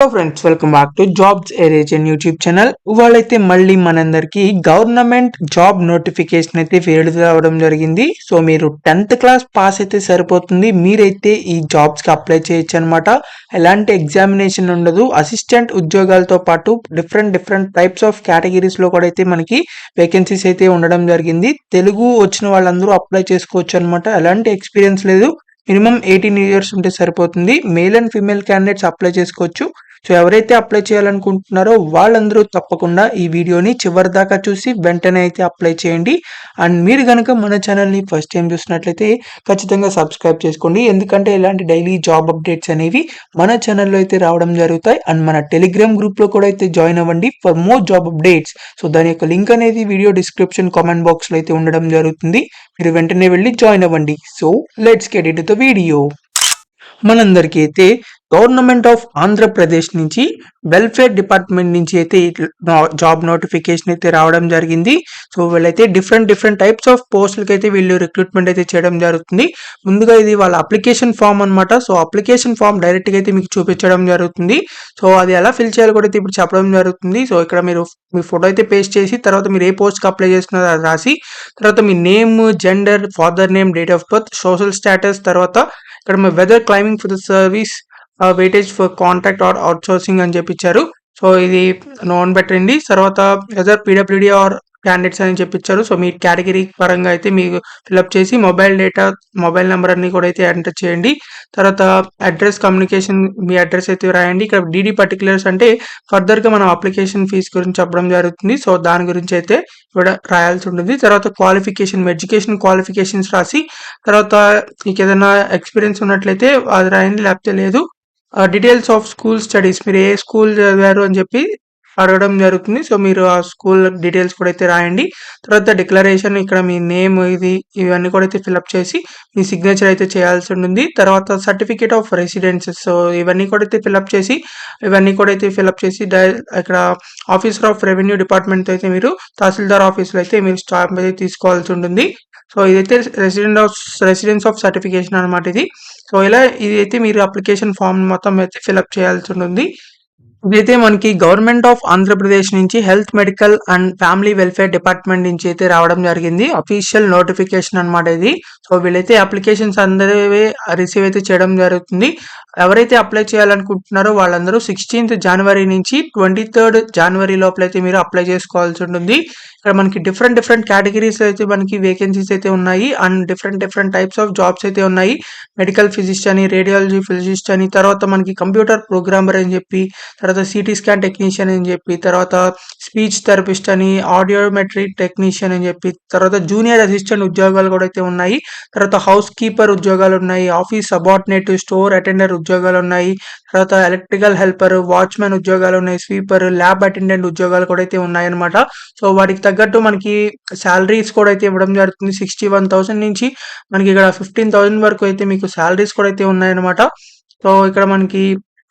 Hello friends, welcome back to jobs ఏరియన్ YouTube channel. ఇవాళైతే మళ్ళీ మనందరికి గవర్నమెంట్ జాబ్ నోటిఫికేషన్ అయితే విడుదల అవ్వడం జరిగింది. సో మీరు 10th క్లాస్ పాస్ అయితే సరిపోతుంది, మీరైతే ఈ జాబ్స్ కి అప్లై చేయొచ్చు అనమాట. ఎలాంటి ఎగ్జామినేషన్ ఉండదు. అసిస్టెంట్ ఉద్యోగాలతో పాటు డిఫరెంట్ టైప్స్ ఆఫ్ కేటగిరీస్ లో కూడా అయితే మనకి వేకెన్సీస్ అయితే ఉండడం జరిగింది. తెలుగు వచ్చిన వాళ్ళందరూ అప్లై చేసుకోవచ్చు అనమాట. ఎలాంటి ఎక్స్పీరియన్స్ లేదు, మినిమం 18 years ఉంటే సరిపోతుంది. Male and female candidates apply చేసుకోవచ్చు. సో ఎవరైతే అప్లై చేయాలనుకుంటున్నారో వాళ్ళందరూ తప్పకుండా ఈ వీడియోని చివరి దాకా చూసి వెంటనే అయితే అప్లై చేయండి. అండ్ మీరు కనుక మన ఛానల్ని ఫస్ట్ టైం చూసినట్లయితే ఖచ్చితంగా సబ్స్క్రైబ్ చేసుకోండి, ఎందుకంటే ఇలాంటి డైలీ జాబ్ అప్డేట్స్ అనేవి మన ఛానల్లో అయితే రావడం జరుగుతాయి. అండ్ మన టెలిగ్రామ్ గ్రూప్లో కూడా అయితే జాయిన్ అవ్వండి for more job updates. So దాని యొక్క లింక్ అనేది వీడియో డిస్క్రిప్షన్ కామెంట్ బాక్స్లో అయితే ఉండడం జరుగుతుంది. మీరు వెంటనే వెళ్ళి జాయిన్ అవ్వండి. So let's get it to the video. మనందరికీ అయితే గవర్నమెంట్ ఆఫ్ ఆంధ్రప్రదేశ్ నుంచి వెల్ఫేర్ డిపార్ట్మెంట్ నుంచి అయితే జాబ్ నోటిఫికేషన్ అయితే రావడం జరిగింది. సో వీళ్ళైతే డిఫరెంట్ టైప్స్ ఆఫ్ పోస్టులకి అయితే వీళ్ళు రిక్రూట్మెంట్ అయితే చేయడం జరుగుతుంది. ముందుగా ఇది వాళ్ళ అప్లికేషన్ ఫామ్ అనమాట. సో అప్లికేషన్ ఫామ్ డైరెక్ట్ గా అయితే మీకు చూపించడం జరుగుతుంది. సో అది ఎలా ఫిల్ చేయాలో కూడా అయితే ఇప్పుడు చెప్పడం జరుగుతుంది. సో ఇక్కడ మీరు మీ ఫోటో అయితే పేస్ట్ చేసి తర్వాత మీరు ఏ పోస్ట్ కి అప్లై చేస్తున్నారో అది రాసి తర్వాత మీ name, gender, father name, date of birth, social status, తర్వాత ఇక్కడ మీ whether claiming for the service, weightage for contract or outsourcing అని చెప్పించారు. సో ఇది నోన్ పెట్టండి. తర్వాత వెదర్ పీడబ్ల్యూడి ఆర్ క్యాండిడేట్స్ అని చెప్పించారు. సో మీ కేటగిరీ పరంగా అయితే మీకు ఫిల్అప్ చేసి మొబైల్ నెంబర్ అన్ని కూడా అయితే ఎంటర్ చేయండి. తర్వాత అడ్రస్, కమ్యూనికేషన్, మీ అడ్రస్ అయితే రాయండి. ఇక్కడ డీడీ పర్టికులర్స్ అంటే ఫర్దర్ గా మనం అప్లికేషన్ ఫీజు గురించి చెప్పడం జరుగుతుంది. సో దాని గురించి అయితే ఇక్కడ రాయాల్సి ఉంటుంది. తర్వాత క్వాలిఫికేషన్, ఎడ్యుకేషన్ క్వాలిఫికేషన్స్ రాసి తర్వాత మీకు ఏదైనా ఎక్స్పీరియన్స్ ఉన్నట్లయితే అది రాయండి, లేకపోతే లేదు. డీటెయిల్స్ ఆఫ్ స్కూల్ స్టడీస్, మీరు ఏ స్కూల్ చదివారు అని చెప్పి అడగడం జరుగుతుంది. సో మీరు ఆ స్కూల్ డీటెయిల్స్ కూడా అయితే రాయండి. తర్వాత డిక్లరేషన్, ఇక్కడ మీ నేమ్, ఇవన్నీ కూడా అయితే ఫిల్అప్ చేసి మీ సిగ్నేచర్ అయితే చేయాల్సి ఉంటుంది. తర్వాత సర్టిఫికేట్ ఆఫ్ రెసిడెన్సెస్, సో ఇవన్నీ కూడా అయితే ఫిల్అప్ చేసి ఇక్కడ ఆఫీసర్ ఆఫ్ రెవెన్యూ డిపార్ట్మెంట్ అయితే మీరు తహసీల్దార్ ఆఫీస్లో అయితే మీరు స్టాంప్ అయితే తీసుకోవాల్సి ఉంటుంది. సో ఇదైతే రెసిడెన్స్ ఆఫ్ సర్టిఫికేషన్ అనమాట ఇది. సో ఇలా ఇదైతే మీరు అప్లికేషన్ ఫామ్ మొత్తం అయితే ఫిల్అప్ చేయాల్సి ఉంటుంది. ఇదైతే మనకి గవర్నమెంట్ ఆఫ్ ఆంధ్రప్రదేశ్ నుంచి health, medical and family welfare department నుంచి అయితే రావడం జరిగింది. అఫీషియల్ నోటిఫికేషన్ అనమాట ఇది. సో వీళ్ళైతే అప్లికేషన్స్ అందరూ రిసీవ్ అయితే చేయడం జరుగుతుంది. ఎవరైతే అప్లై చేయాలనుకుంటున్నారో వాళ్ళందరూ 16th January నుంచి 23rd January లోపలైతే మీరు అప్లై చేసుకోవాల్సి ఉంటుంది. ఇక్కడ మనకి డిఫరెంట్ కేటగిరీస్ అయితే మనకి వేకెన్సీస్ అయితే ఉన్నాయి. And different types of jobs అయితే ఉన్నాయి. మెడికల్ ఫిజిస్ట్ అని, రేడియాలజీ ఫిజిస్ట్ అని, తర్వాత మనకి కంప్యూటర్ ప్రోగ్రామర్ అని చెప్పి, తర్వాత సిటీ స్కాన్ టెక్నీషియన్ అని చెప్పి, తర్వాత స్పీచ్ థెరపిస్ట్ అని, ఆడియోమెట్రీ టెక్నీషియన్ అని చెప్పి, తర్వాత జూనియర్ అసిస్టెంట్ ఉద్యోగాలు కూడా అయితే ఉన్నాయి. తర్వాత హౌస్ కీపర్ ఉద్యోగాలు ఉన్నాయి, ఆఫీస్ సబార్డినేట్, స్టోర్ అటెండర్ ఉద్యోగాలు ఉన్నాయి, తర్వాత ఎలక్ట్రికల్ హెల్పర్, వాచ్మెన్ ఉద్యోగాలు ఉన్నాయి, స్వీపర్, ల్యాబ్ అటెండెంట్ ఉద్యోగాలు కూడా అయితే ఉన్నాయి అనమాట. సో వాటికి తగ్గట్టు మనకి శాలరీస్ కూడా అయితే ఇవ్వడం జరుగుతుంది. 61,000 నుంచి మనకి ఇక్కడ 15,000 వరకు అయితే మీకు శాలరీస్ కూడా అయితే ఉన్నాయన్నమాట. సో ఇక్కడ మనకి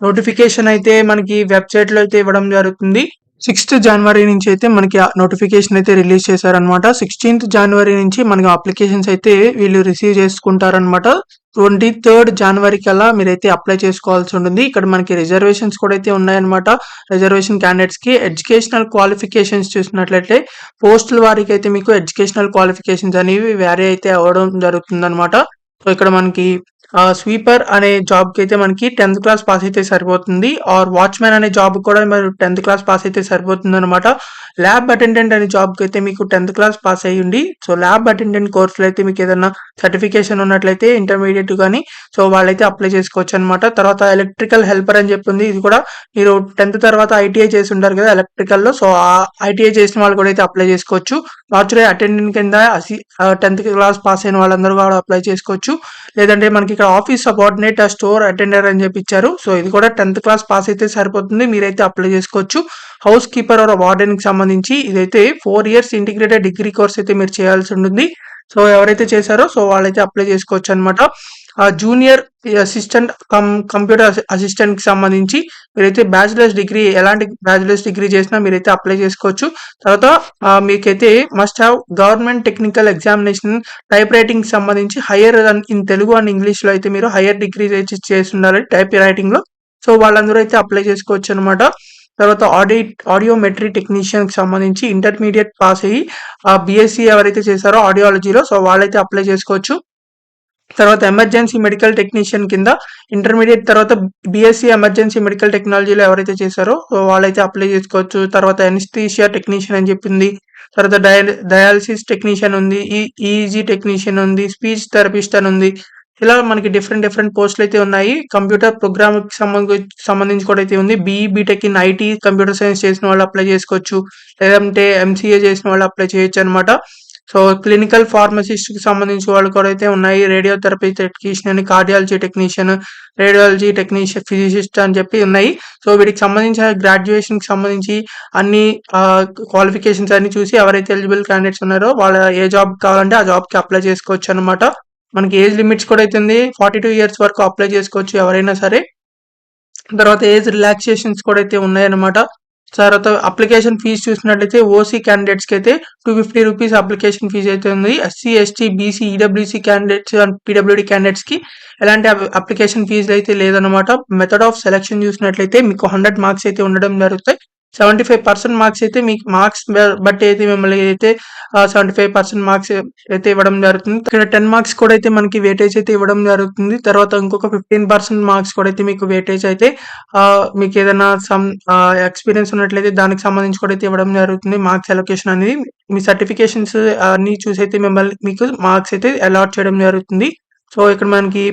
నోటిఫికేషన్ అయితే మనకి వెబ్సైట్ లో అయితే ఇవ్వడం జరుగుతుంది. 6th January నుంచి అయితే మనకి నోటిఫికేషన్ అయితే రిలీజ్ చేశారనమాట. 16th January నుంచి మనకి అప్లికేషన్స్ అయితే వీళ్ళు రిసీవ్ చేసుకుంటారనమాట. 23rd January కల్లా మీరైతే అప్లై చేసుకోవాల్సి ఉంటుంది. ఇక్కడ మనకి రిజర్వేషన్స్ కూడా అయితే ఉన్నాయన్నమాట. రిజర్వేషన్ క్యాండిడేట్స్ కి ఎడ్యుకేషనల్ క్వాలిఫికేషన్స్ చూసినట్లయితే పోస్టుల వారికి అయితే మీకు ఎడ్యుకేషనల్ క్వాలిఫికేషన్స్ అనేవి వేరే అయితే అవ్వడం జరుగుతుంది అనమాట. సో ఇక్కడ మనకి స్వీపర్ అనే జాబ్ కి అయితే మనకి 10th క్లాస్ పాస్ అయితే సరిపోతుంది. ఆర్ వాచ్మెన్ అనే జాబ్ కూడా మరి 10th క్లాస్ పాస్ అయితే సరిపోతుంది అనమాట. ల్యాబ్ అటెండెంట్ అనే జాబ్ కి అయితే మీకు 10th క్లాస్ పాస్ అయ్యి ఉండి, సో ల్యాబ్ అటెండెంట్ కోర్సులో అయితే మీకు ఏదైనా సర్టిఫికేషన్ ఉన్నట్లయితే ఇంటర్మీడియట్ కానీ సో వాళ్ళైతే అప్లై చేసుకోవచ్చు అనమాట. తర్వాత ఎలక్ట్రికల్ హెల్పర్ అని చెప్పింది, ఇది కూడా మీరు 10th తర్వాత ఐటీఐ చేసి ఉంటారు కదా ఎలక్ట్రికల్ లో, సో ఆ ఐటీఐ చేసిన వాళ్ళు కూడా అయితే అప్లై చేసుకోవచ్చు. వాచ్మెన్ అటెండెంట్ కింద 10th క్లాస్ పాస్ అయిన వాళ్ళందరూ కూడా అప్లై చేసుకోవచ్చు. లేదంటే మనకి ఇక్కడ ఆఫీస్ సబార్డినేట్, స్టోర్ అటెండర్ అని చెప్పి ఇచ్చారు. సో ఇది కూడా 10th క్లాస్ పాస్ అయితే సరిపోతుంది, మీరైతే అప్లై చేసుకోవచ్చు. హౌస్ కీపర్ ఆర్ వార్డెన్ కి సంబంధించి ఇదైతే 4 years ఇంటిగ్రేటెడ్ డిగ్రీ కోర్స్ అయితే మీరు చేయాల్సి ఉంటుంది. సో ఎవరైతే చేశారో సో వాళ్ళైతే అప్లై చేసుకోవచ్చు అనమాట. జూనియర్ అసిస్టెంట్ కంప్యూటర్ అసిస్టెంట్ కి సంబంధించి మీరైతే బ్యాచిలర్స్ డిగ్రీ, ఎలాంటి బ్యాచిలర్స్ డిగ్రీ చేసినా మీరైతే అప్లై చేసుకోవచ్చు. తర్వాత మీకైతే must have government technical examination type writing సంబంధించి higher in Telugu and English లో అయితే మీరు హైయర్ డిగ్రీ చేసి ఉండాలి టైప్ రైటింగ్ లో. సో వాళ్ళందరూ అయితే అప్లై చేసుకోవచ్చు అనమాట. తర్వాత ఆడియోమెట్రీ టెక్నీషియన్ కి సంబంధించి ఇంటర్మీడియట్ పాస్ అయ్యి బీఎస్సీ ఎవరైతే చేశారో ఆడియాలజీలో, సో వాళ్ళైతే అప్లై చేసుకోవచ్చు. తర్వాత ఎమర్జెన్సీ మెడికల్ టెక్నీషియన్ కింద ఇంటర్మీడియట్ తర్వాత బీఎస్సీ ఎమర్జెన్సీ మెడికల్ టెక్నాలజీలో ఎవరైతే చేశారో సో వాళ్ళైతే అప్లై చేసుకోవచ్చు. తర్వాత ఎనస్థీషియా టెక్నీషియన్ అని చెప్పింది. తర్వాత డయాలసిస్ టెక్నీషియన్ ఉంది, ఈఈజీ టెక్నీషియన్ ఉంది, స్పీచ్ థెరపిస్ట్ అని ఉంది. ఇలా మనకి డిఫరెంట్ పోస్టులు అయితే ఉన్నాయి. కంప్యూటర్ ప్రోగ్రామ్ కి సంబంధించి కూడా అయితే ఉంది. BE BTech in IT computer science చేసిన వాళ్ళు అప్లై చేసుకోవచ్చు, లేదంటే ఎంసీఏ చేసిన వాళ్ళు అప్లై చేయొచ్చు అనమాట. సో క్లినికల్ ఫార్మసిస్ట్ కి సంబంధించి వాళ్ళు కూడా అయితే ఉన్నాయి. Radiotherapy technician, cardiology technician, radiology technician, physicist అని చెప్పి ఉన్నాయి. సో వీటికి సంబంధించిన గ్రాడ్యుయేషన్ కి సంబంధించి అన్ని క్వాలిఫికేషన్స్ అన్ని చూసి ఎవరైతే ఎలిజిబుల్ క్యాండిడేట్స్ ఉన్నారో వాళ్ళ ఏ జాబ్ కావాలంటే ఆ జాబ్ కి అప్లై చేసుకోవచ్చు అనమాట. మనకి ఏజ్ లిమిట్స్ కూడా అయితే ఉంది. 42 ఇయర్స్ వరకు అప్లై చేసుకోవచ్చు ఎవరైనా సరే. తర్వాత ఏజ్ రిలాక్సేషన్స్ కూడా అయితే ఉన్నాయన్నమాట. తర్వాత అప్లికేషన్ ఫీజు చూసినట్లయితే ఓసీ క్యాండిడేట్స్ కి అయితే 250 రూపీస్ అప్లికేషన్ ఫీజు అయితే ఉంది. SC, ST, BC, EWC candidates and PWD candidates కి ఎలాంటి అప్లికేషన్ ఫీజులు అయితే లేదనమాట. మెథడ్ ఆఫ్ సెలక్షన్ చూసినట్లయితే మీకు 100 మార్క్స్ అయితే ఉండడం జరుగుతాయి. 75% మార్క్స్ అయితే మీకు మార్క్స్ బట్టి అయితే మిమ్మల్ని అయితే 75% మార్క్స్ అయితే ఇవ్వడం జరుగుతుంది. ఇక్కడ 10 మార్క్స్ కూడా అయితే మనకి వెయిటేజ్ అయితే ఇవ్వడం జరుగుతుంది. తర్వాత ఇంకొక 15% మార్క్స్ కూడా అయితే మీకు వెయిటేజ్ అయితే మీకు ఏదైనా ఎక్స్పీరియన్స్ ఉన్నట్లయితే దానికి సంబంధించి కూడా అయితే ఇవ్వడం జరుగుతుంది. మార్క్స్ అలొకేషన్ అనేది మీ సర్టిఫికేషన్స్ అన్ని చూసి అయితే మీకు మార్క్స్ అయితే అలాట్ చేయడం జరుగుతుంది. సో ఇక్కడ మనకి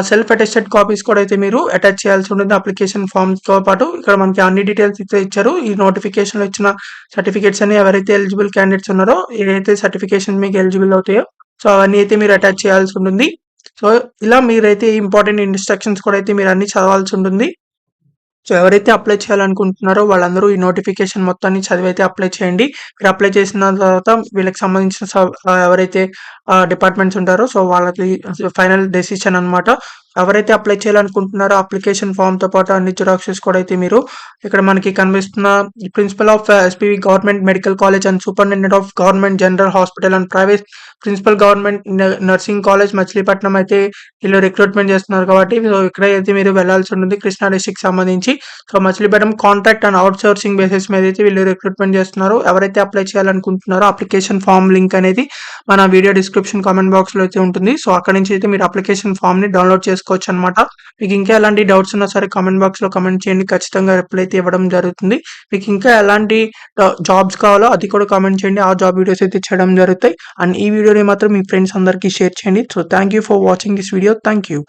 సెల్ఫ్ అటెస్టెడ్ కాపీస్ కూడా అయితే మీరు అటాచ్ చేయాల్సి ఉంటుంది అప్లికేషన్ ఫామ్ తో పాటు. ఇక్కడ మనకి అన్ని డీటెయిల్స్ అయితే ఇచ్చారు. ఈ నోటిఫికేషన్ లో ఇచ్చిన సర్టిఫికేట్స్ అని ఎవరైతే ఎలిజిబుల్ క్యాండిడేట్స్ ఉన్నారో ఏదైతే సర్టిఫికేషన్ మీకు ఎలిజిబుల్ అవుతాయో సో అవన్నీ అయితే మీరు అటాచ్ చేయాల్సి ఉంటుంది. సో ఇలా మీరైతే ఇంపార్టెంట్ ఇన్స్ట్రక్షన్స్ కూడా అయితే మీరు అన్ని చదవాల్సి ఉంటుంది. సో ఎవరైతే అప్లై చేయాలనుకుంటున్నారో వాళ్ళందరూ ఈ నోటిఫికేషన్ మొత్తాన్ని చదివైతే అప్లై చేయండి. మీరు అప్లై చేసిన తర్వాత వీళ్ళకి సంబంధించిన ఎవరైతే డిపార్ట్మెంట్స్ ఉంటారో సో వాళ్ళకి ఫైనల్ డెసిషన్ అన్నమాట. ఎవరైతే అప్లై చేయాలనుకుంటున్నారో అప్లికేషన్ ఫామ్ తో పాటు అన్ని జిరాక్సెస్ కూడా అయితే మీరు ఇక్కడ మనకి కనిపిస్తున్న principal of SPV government medical college and superintendent of government general hospital and private principal government nursing college Machilipatnam అయితే వీళ్ళు రిక్రూట్మెంట్ చేస్తున్నారు కాబట్టి సో ఇక్కడ అయితే మీరు వెళ్లాల్సి ఉంటుంది కృష్ణా డిస్ట్రిక్ట్ సంబంధించి. So Machilipatnam contract and out sourcing basis మీద అయితే వీళ్ళు రిక్రూట్మెంట్ చేస్తున్నారు. ఎవరైతే అప్లై చేయాలనుకుంటున్నారో అప్లికేషన్ ఫామ్ లింక్ అనేది మన వీడియో డిస్క్రిప్షన్ కామెంట్ బాక్స్ లో అయితే ఉంటుంది. సో అక్కడ నుంచి అయితే మీరు అప్లికేషన్ ఫామ్ ని డౌన్లోడ్ చేసుకోవచ్చు అనమాట. మీకు ఇంకా ఎలాంటి డౌట్స్ ఉన్నా సరే కామెంట్ బాక్స్ లో కామెంట్ చేయండి, ఖచ్చితంగా రిప్లై అయితే ఇవ్వడం జరుగుతుంది. మీకు ఇంకా ఎలాంటి జాబ్స్ కావాలో అది కూడా కామెంట్ చేయండి, ఆ జాబ్ వీడియోస్ అయితే చేయడం జరుగుతాయి. అండ్ ఈ వీడియోని మాత్రం మీ ఫ్రెండ్స్ అందరికీ షేర్ చేయండి. So thank you for watching this video. Thank you.